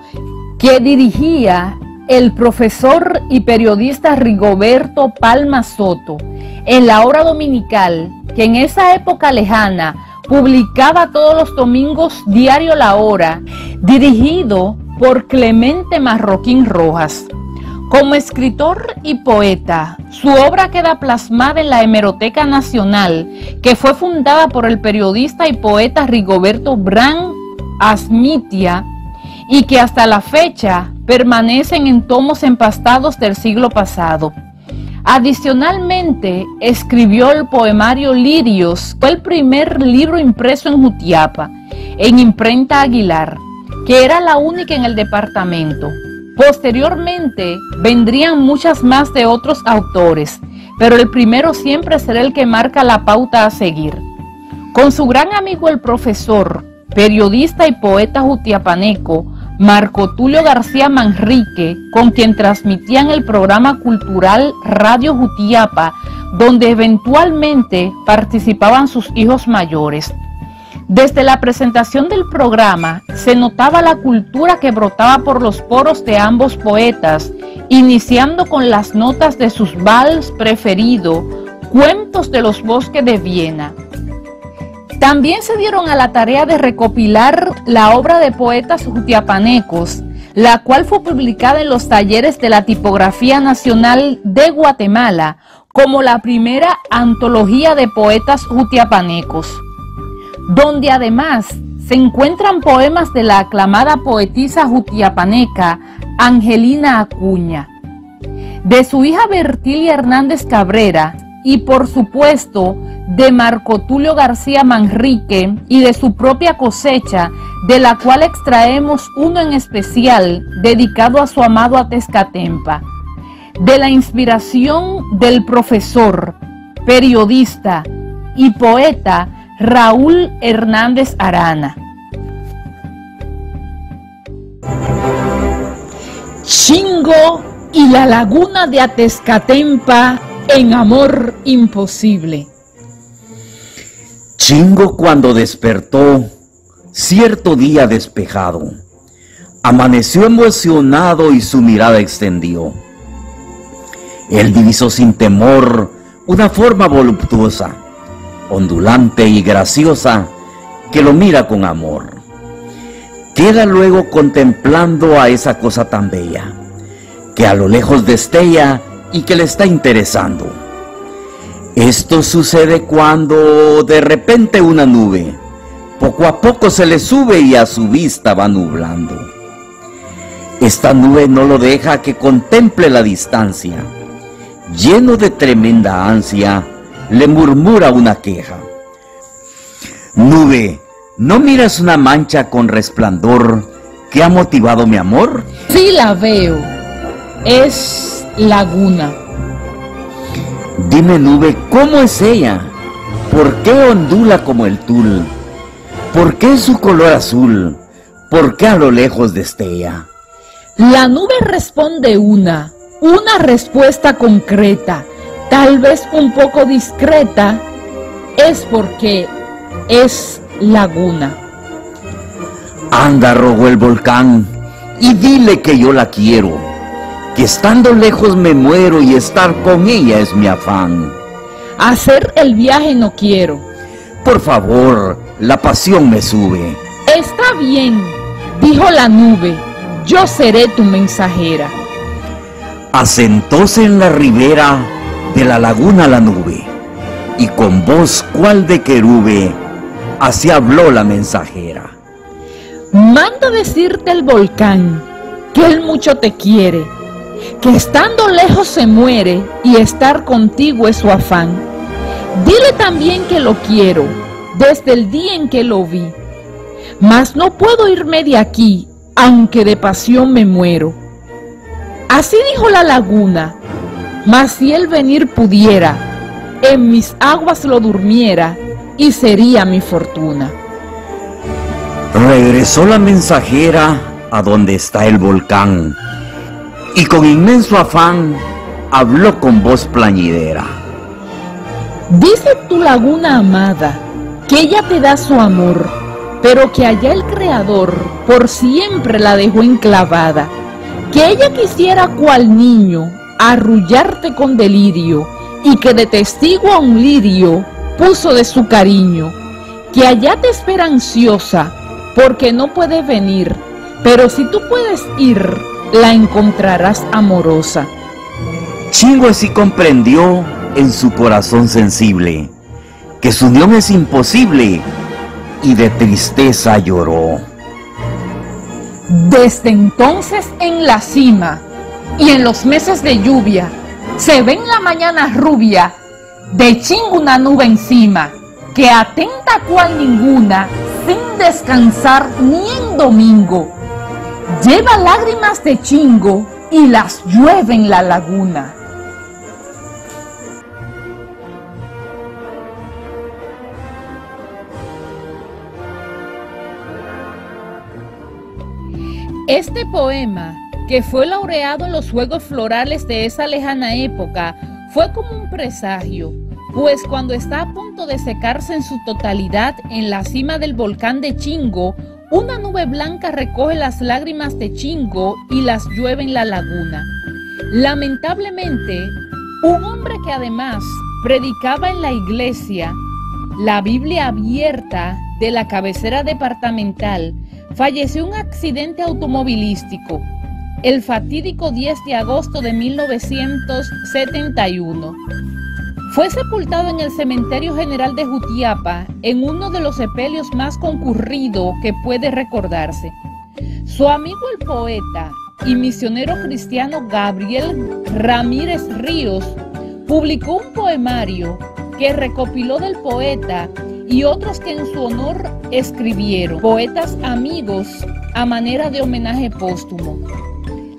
Speaker 2: que dirigía el profesor y periodista Rigoberto Palma Soto, en La Hora Dominical, que en esa época lejana publicaba todos los domingos Diario La Hora, dirigido por Clemente Marroquín Rojas. Como escritor y poeta, su obra queda plasmada en la Hemeroteca Nacional, que fue fundada por el periodista y poeta Rigoberto Bran Asmitia, y que hasta la fecha permanecen en tomos empastados del siglo pasado. Adicionalmente, escribió el poemario Lirios, fue el primer libro impreso en Jutiapa, en Imprenta Aguilar, que era la única en el departamento. Posteriormente, vendrían muchas más de otros autores, pero el primero siempre será el que marca la pauta a seguir. Con su gran amigo el profesor, periodista y poeta jutiapaneco, Marco Tulio García Manrique, con quien transmitían el programa cultural Radio Jutiapa, donde eventualmente participaban sus hijos mayores. Desde la presentación del programa se notaba la cultura que brotaba por los poros de ambos poetas, iniciando con las notas de sus vals preferido, Cuentos de los Bosques de Viena. También se dieron a la tarea de recopilar la obra de poetas jutiapanecos, la cual fue publicada en los talleres de la Tipografía Nacional de Guatemala como la primera antología de poetas jutiapanecos, donde además se encuentran poemas de la aclamada poetisa jutiapaneca Angelina Acuña, de su hija Bertilia Hernández Cabrera y por supuesto de Marco Tulio García Manrique y de su propia cosecha, de la cual extraemos uno en especial dedicado a su amado Atezcatempa, de la inspiración del profesor, periodista y poeta Raúl Hernández Arana. Chingo y la laguna de Atezcatempa en Amor Imposible.
Speaker 1: Chingo, cuando despertó cierto día despejado, amaneció emocionado y su mirada extendió. Él divisó sin temor una forma voluptuosa, ondulante y graciosa, que lo mira con amor. Queda luego contemplando a esa cosa tan bella, que a lo lejos destella y que le está interesando. Esto sucede cuando de repente una nube poco a poco se le sube y a su vista va nublando. Esta nube no lo deja que contemple la distancia. Lleno de tremenda ansia, le murmura una queja. Nube, ¿no miras una mancha con resplandor que ha motivado mi amor?
Speaker 2: Sí la veo, es laguna.
Speaker 1: Dime, nube, ¿cómo es ella? ¿Por qué ondula como el tul? ¿Por qué es su color azul? ¿Por qué a lo lejos destella?
Speaker 2: La nube responde una respuesta concreta, tal vez un poco discreta, es porque es laguna.
Speaker 1: Anda, rogó el volcán, y dile que yo la quiero, que estando lejos me muero y estar con ella es mi afán.
Speaker 2: Hacer el viaje no quiero.
Speaker 1: Por favor, la pasión me sube.
Speaker 2: Está bien, dijo la nube, yo seré tu mensajera.
Speaker 1: Asentóse en la ribera de la laguna la nube, y con voz cual de querube, así habló la mensajera.
Speaker 2: Manda decirte el volcán que él mucho te quiere, que estando lejos se muere y estar contigo es su afán. Dile también que lo quiero desde el día en que lo vi, mas no puedo irme de aquí, aunque de pasión me muero. Así dijo la laguna, mas si él venir pudiera, en mis aguas lo durmiera y sería mi fortuna.
Speaker 1: Regresó la mensajera a donde está el volcán, y con inmenso afán habló con voz plañidera.
Speaker 2: Dice tu laguna amada, que ella te da su amor, pero que allá el Creador por siempre la dejó enclavada, que ella quisiera cual niño arrullarte con delirio, y que de testigo a un lirio puso de su cariño, que allá te espera ansiosa, porque no puede venir, pero si tú puedes ir, la encontrarás amorosa.
Speaker 1: Chingo así comprendió en su corazón sensible que su unión es imposible, y de tristeza lloró.
Speaker 2: Desde entonces en la cima y en los meses de lluvia se ve en la mañana rubia de Chingo una nube encima, que atenta cual ninguna, sin descansar ni en domingo, lleva lágrimas de Chingo y las llueve en la laguna. Este poema, que fue laureado en los Juegos Florales de esa lejana época, fue como un presagio, pues cuando está a punto de secarse en su totalidad en la cima del volcán de Chingo, una nube blanca recoge las lágrimas de Chingo y las llueve en la laguna. Lamentablemente, un hombre que además predicaba en la iglesia, la Biblia abierta de la cabecera departamental, falleció en un accidente automovilístico el fatídico 10 de agosto de 1971. Fue sepultado en el Cementerio General de Jutiapa, en uno de los sepelios más concurridos que puede recordarse. Su amigo el poeta y misionero cristiano Gabriel Ramírez Ríos publicó un poemario que recopiló del poeta y otros que en su honor escribieron, poetas amigos, a manera de homenaje póstumo.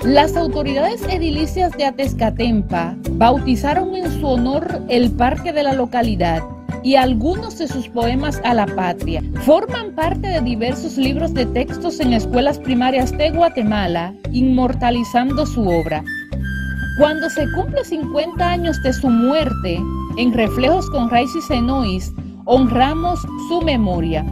Speaker 2: Las autoridades edilicias de Atezcatempa bautizaron en su honor el parque de la localidad, y algunos de sus poemas a la patria forman parte de diversos libros de textos en escuelas primarias de Guatemala, inmortalizando su obra. Cuando se cumple 50 años de su muerte, en Reflejos con Raicy Senoís, honramos su memoria.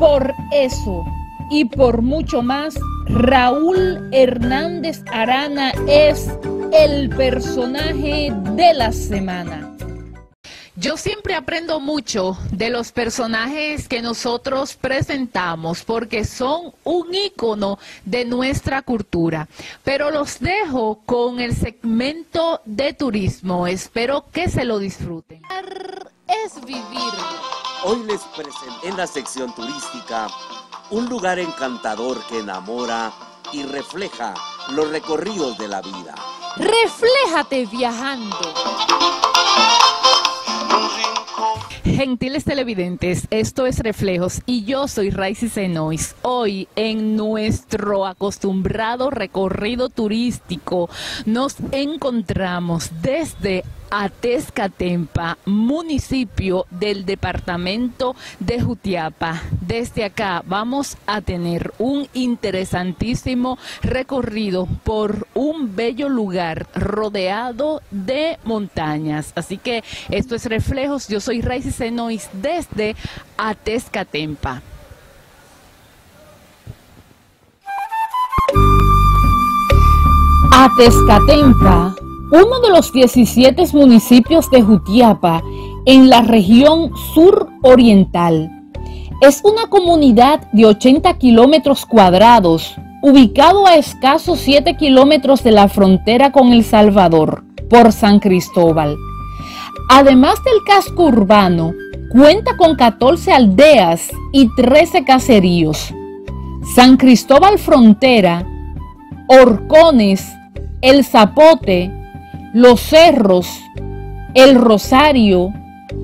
Speaker 2: Por eso y por mucho más, Raúl Hernández Arana es el personaje de la semana. Yo siempre aprendo mucho de los personajes que nosotros presentamos porque son un ícono de nuestra cultura. Pero los dejo con el segmento de turismo. Espero que se lo disfruten. Es vivir.
Speaker 1: Hoy les presenté en la sección turística un lugar encantador que enamora y refleja los recorridos de la vida.
Speaker 2: Refléjate viajando. Gentiles televidentes, esto es Reflejos y yo soy Raicy Senois. Hoy en nuestro acostumbrado recorrido turístico nos encontramos desde Atezcatempa, municipio del departamento de Jutiapa. Desde acá vamos a tener un interesantísimo recorrido por un bello lugar rodeado de montañas. Así que esto es Reflejos, yo soy Raicy Senois desde Atezcatempa. Atezcatempa, uno de los 17 municipios de Jutiapa en la región suroriental. Es una comunidad de 80 kilómetros cuadrados, ubicado a escasos 7 kilómetros de la frontera con El Salvador, por San Cristóbal. Además del casco urbano, cuenta con 14 aldeas y 13 caseríos. San Cristóbal Frontera, Horcones, El Zapote, Los Cerros, El Rosario,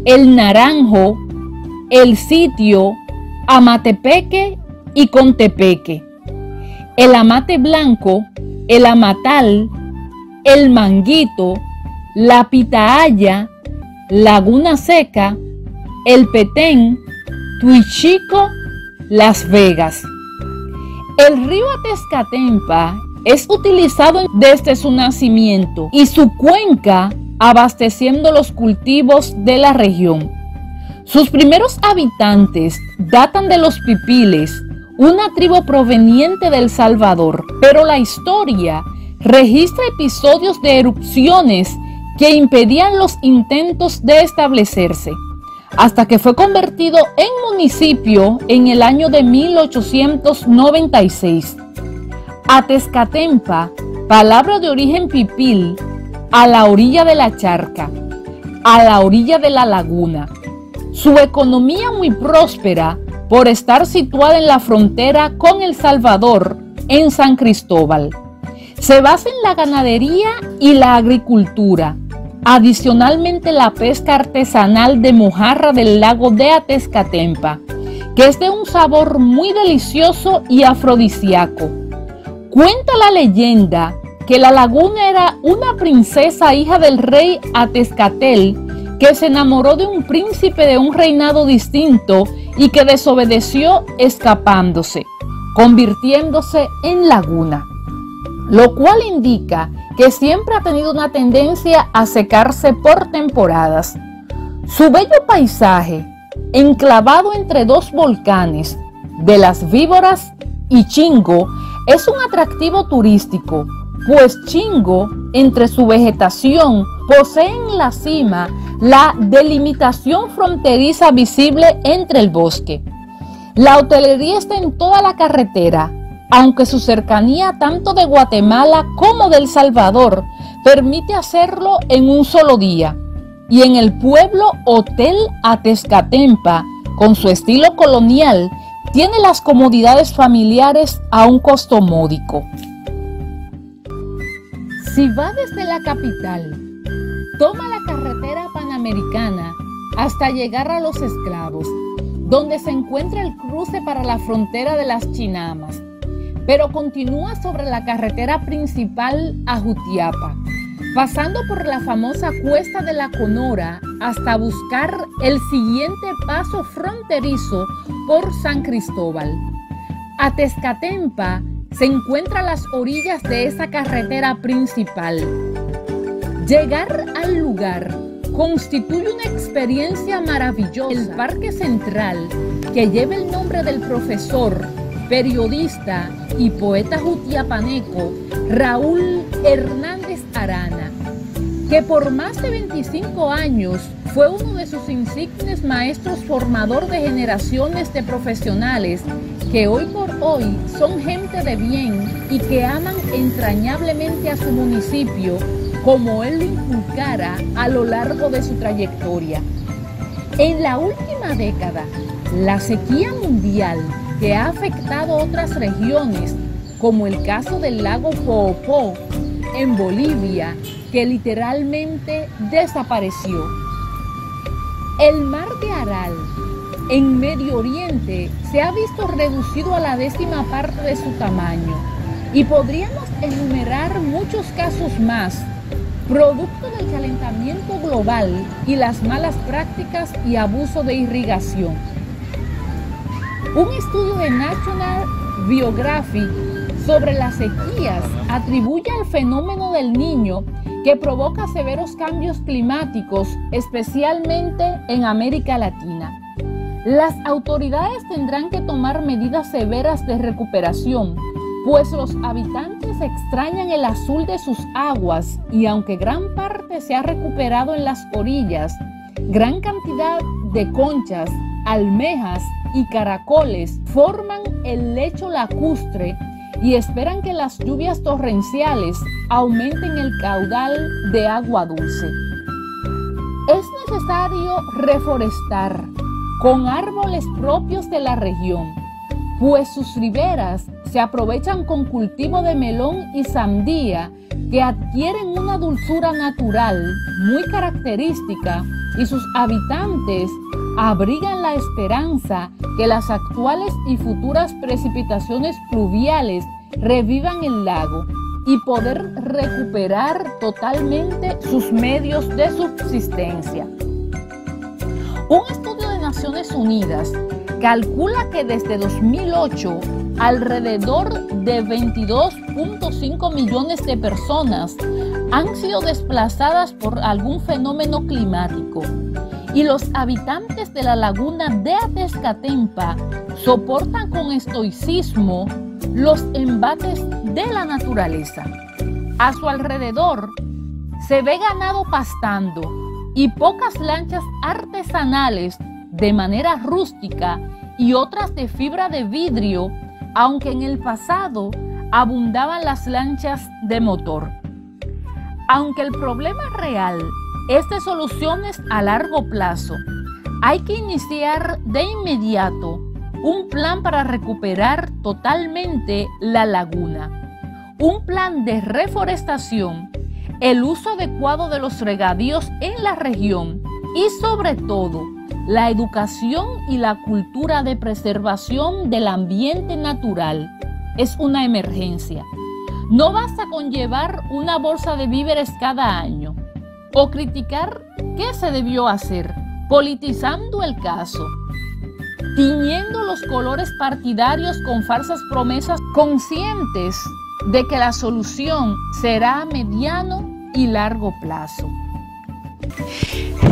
Speaker 2: El Naranjo, El Sitio, Amatepeque y Contepeque, El Amate Blanco, El Amatal, El Manguito, La Pitahaya, Laguna Seca, El Petén, Tuichico, Las Vegas. El río Atezcatempa es utilizado desde su nacimiento y su cuenca abasteciendo los cultivos de la región. Sus primeros habitantes datan de los pipiles, una tribu proveniente de El Salvador, pero la historia registra episodios de erupciones que impedían los intentos de establecerse, hasta que fue convertido en municipio en el año de 1896. Atezcatempa, palabra de origen pipil, a la orilla de la charca, a la orilla de la laguna. Su economía muy próspera por estar situada en la frontera con El Salvador, en San Cristóbal. Se basa en la ganadería y la agricultura. Adicionalmente la pesca artesanal de mojarra del lago de Atezcatempa, que es de un sabor muy delicioso y afrodisíaco. Cuenta la leyenda que la laguna era una princesa hija del rey Atezcatel que se enamoró de un príncipe de un reinado distinto y que desobedeció escapándose, convirtiéndose en laguna, lo cual indica que siempre ha tenido una tendencia a secarse por temporadas. Su bello paisaje, enclavado entre dos volcanes, de las Víboras y Chingo, es un atractivo turístico, pues Chingo, entre su vegetación, posee en la cima la delimitación fronteriza visible entre el bosque. La hotelería está en toda la carretera, aunque su cercanía tanto de Guatemala como de El Salvador permite hacerlo en un solo día. Y en el pueblo Hotel Atezcatempa, con su estilo colonial, tiene las comodidades familiares a un costo módico. Si va desde la capital, toma la carretera panamericana hasta llegar a Los Esclavos, donde se encuentra el cruce para la frontera de las Chinamas, pero continúa sobre la carretera principal a Jutiapa, pasando por la famosa Cuesta de la Conora hasta buscar el siguiente paso fronterizo por San Cristóbal. Atezcatempa se encuentra a las orillas de esa carretera principal. Llegar al lugar constituye una experiencia maravillosa. El Parque Central, que lleva el nombre del profesor, periodista y poeta jutiapaneco Raúl Hernández Arana, que por más de 25 años fue uno de sus insignes maestros formador de generaciones de profesionales que hoy por hoy son gente de bien y que aman entrañablemente a su municipio como él lo inculcara a lo largo de su trayectoria. En la última década, la sequía mundial que ha afectado otras regiones, como el caso del lago Poopó en Bolivia, que literalmente desapareció. El mar de Aral en Medio Oriente se ha visto reducido a la 10ª parte de su tamaño y podríamos enumerar muchos casos más, producto del calentamiento global y las malas prácticas y abuso de irrigación. Un estudio de National Geographic sobre las sequías atribuye al fenómeno del Niño que provoca severos cambios climáticos, especialmente en América Latina. Las autoridades tendrán que tomar medidas severas de recuperación, pues los habitantes extrañan el azul de sus aguas y aunque gran parte se ha recuperado en las orillas, gran cantidad de conchas, almejas y caracoles forman el lecho lacustre y esperan que las lluvias torrenciales aumenten el caudal de agua dulce. Es necesario reforestar con árboles propios de la región, pues sus riberas se aprovechan con cultivo de melón y sandía que adquieren una dulzura natural muy característica y sus habitantes abrigan la esperanza que las actuales y futuras precipitaciones pluviales revivan el lago y poder recuperar totalmente sus medios de subsistencia. Un estudio de Naciones Unidas calcula que desde 2008 alrededor de 22.5 millones de personas han sido desplazadas por algún fenómeno climático y los habitantes de la laguna de Atezcatempa soportan con estoicismo los embates de la naturaleza. A su alrededor se ve ganado pastando y pocas lanchas artesanales de manera rústica y otras de fibra de vidrio, aunque en el pasado abundaban las lanchas de motor. Aunque el problema real es de soluciones a largo plazo, hay que iniciar de inmediato un plan para recuperar totalmente la laguna, un plan de reforestación, el uso adecuado de los regadíos en la región y sobre todo la educación y la cultura de preservación del ambiente natural. Es una emergencia. No basta con llevar una bolsa de víveres cada año o criticar qué se debió hacer, politizando el caso, tiñendo los colores partidarios con falsas promesas, conscientes de que la solución será a mediano y largo plazo.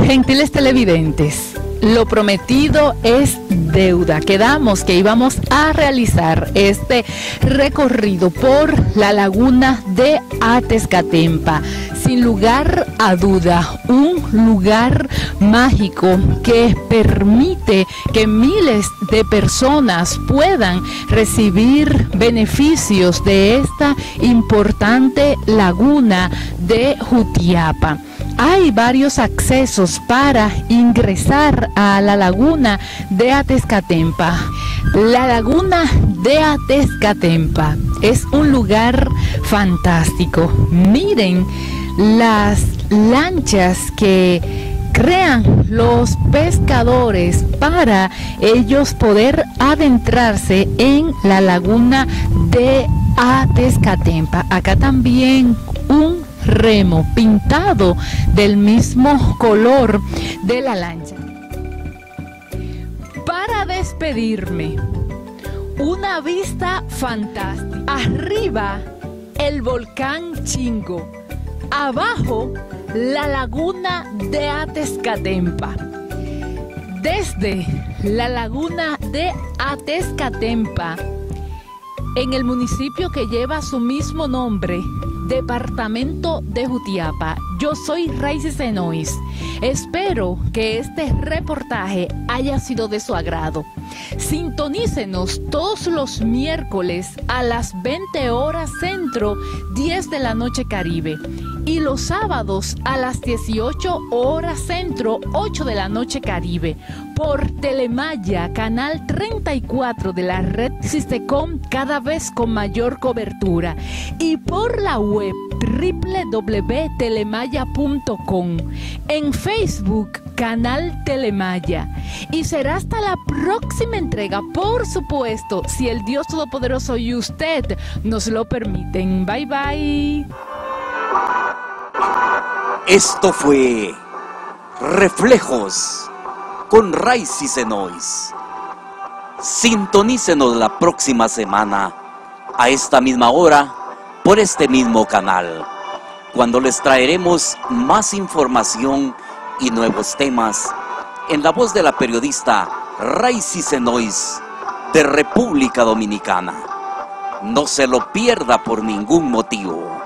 Speaker 6: Gentiles televidentes, lo prometido es deuda. Quedamos que íbamos a realizar este recorrido por la laguna de Atezcatempa. Sin lugar a duda, un lugar mágico que permite que miles de personas puedan recibir beneficios de esta importante laguna de Jutiapa. Hay varios accesos para ingresar a la laguna de Atezcatempa. La laguna de Atezcatempa es un lugar fantástico. Miren las lanchas que crean los pescadores para ellos poder adentrarse en la laguna de Atezcatempa. Acá también un remo pintado del mismo color de la lancha. Para despedirme, una vista fantástica. Arriba el volcán Chingo, abajo la laguna de Atezcatempa. Desde la laguna de Atezcatempa, en el municipio que lleva su mismo nombre,
Speaker 2: departamento de Jutiapa. Yo soy Raicy Senois. Espero que este reportaje haya sido de su agrado. Sintonícenos todos los miércoles a las 20 horas centro, 10 de la noche Caribe. Y los sábados a las 18 horas centro, 8 de la noche Caribe. Por Telemaya, canal 34 de la red Sistecom, cada vez con mayor cobertura. Y por la web www.telemaya.com. En Facebook, canal Telemaya. Y será hasta la próxima entrega, por supuesto, si el Dios Todopoderoso y usted nos lo permiten. Bye bye.
Speaker 1: Esto fue Reflejos con Raicy Senois. Sintonícenos la próxima semana a esta misma hora por este mismo canal, cuando les traeremos más información y nuevos temas en la voz de la periodista Raicy Senois de República Dominicana. No se lo pierda por ningún motivo.